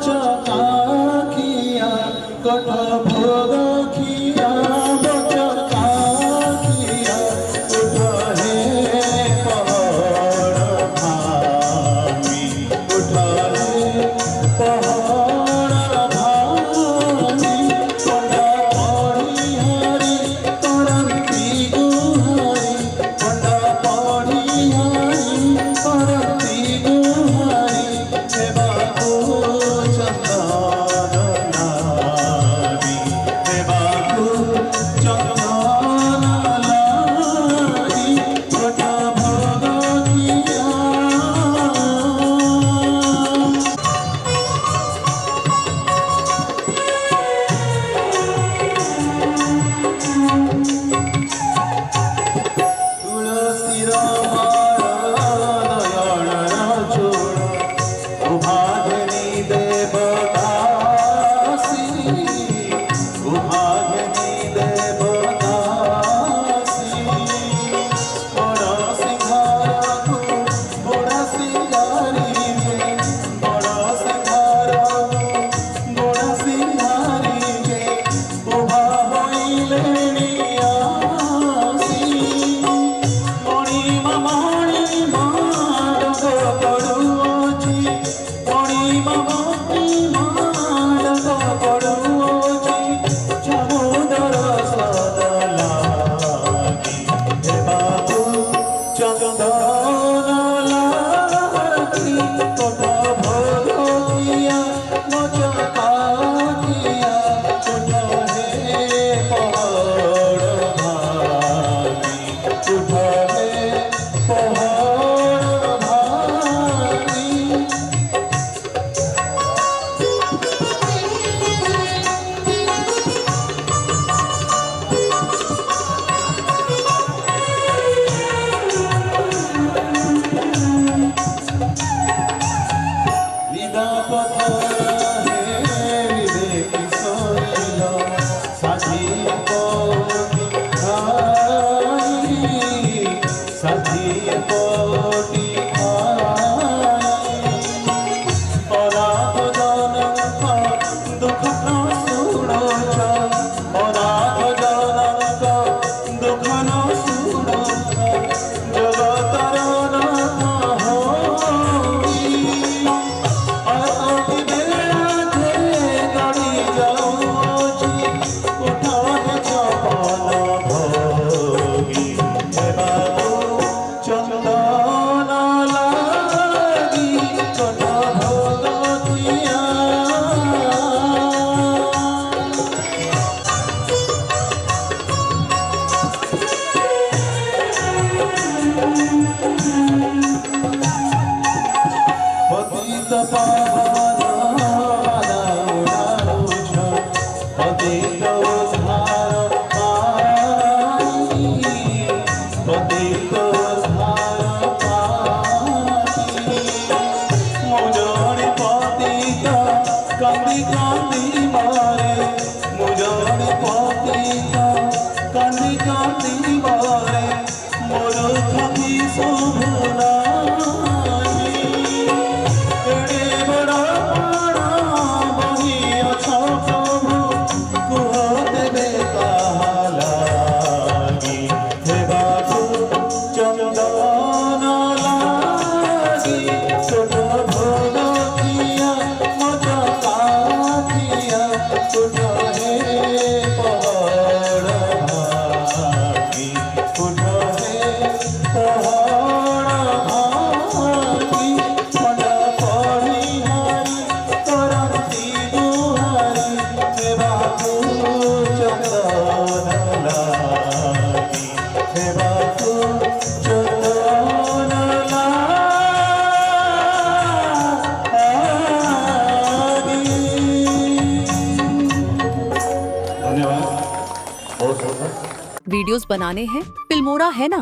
बचकाखिया कठ भोग खिया बचकाखिया उठ हे पहड़ भामी उठ हे पहड़ भामी पंडा पढ़ी हरि करती गुहारी पंडा पढ़ी हरि करती गुहारी सेवा को चंदन लागी सेवा को चंदन लागी कठ भोग खिया तुलसीर माला नयन चूड़ उभागिनी देवदासी उभागिनी देवदासी बड़ सिंहार को बड़ सिंगारी जे बड़ सिंहार को बड़ सिंगारी जे उभा होइलेनी आसी मणिमा मणिमा डग पड़ुअछि मणिमा मणिमा डग पड़ुअछि समुदर सद लागी हे बाबू चंदन लागी कठ भोग खिया बचकाखिया उठ हे पहड़ भागी उठ हे पहड़ भागी विदा पथर हे विवेक सोइल साथी कोटि खाई साथी कोटि खाई अनाथ जनक दुख न सुनोछ अनाथ जनक दुख न सुनोछ जगतर नाथ होई आरती बेला जे गड़ी जाऊछि उठ हे चपल भोगी हे बाबू चंदन लागी कठ भोग खिया पतित पावन उडारुछ पतित उद्धार पाई पतित उद्धार पाई मुजोड़ी पतित कांदी कांदी मारे मुजोड़ी पतित कांदी कांदी मारे मोर थकी शोभना एड़े बड़ प्राण बहिअछ प्रभु कुह देबे काहा लागी हे बाबू चंदन लागी कठ भोग खिया बचकाखिया उठ हे पहड़ भागी उठ हे पहड़ भागी पंडा पढ़ी हरि करती गुहारी सेवा को चंदन लागी सेवा को चंदन लागी। धन्यवाद। बहुत वीडियोस बनाने हैं फिल्मोरा है ना।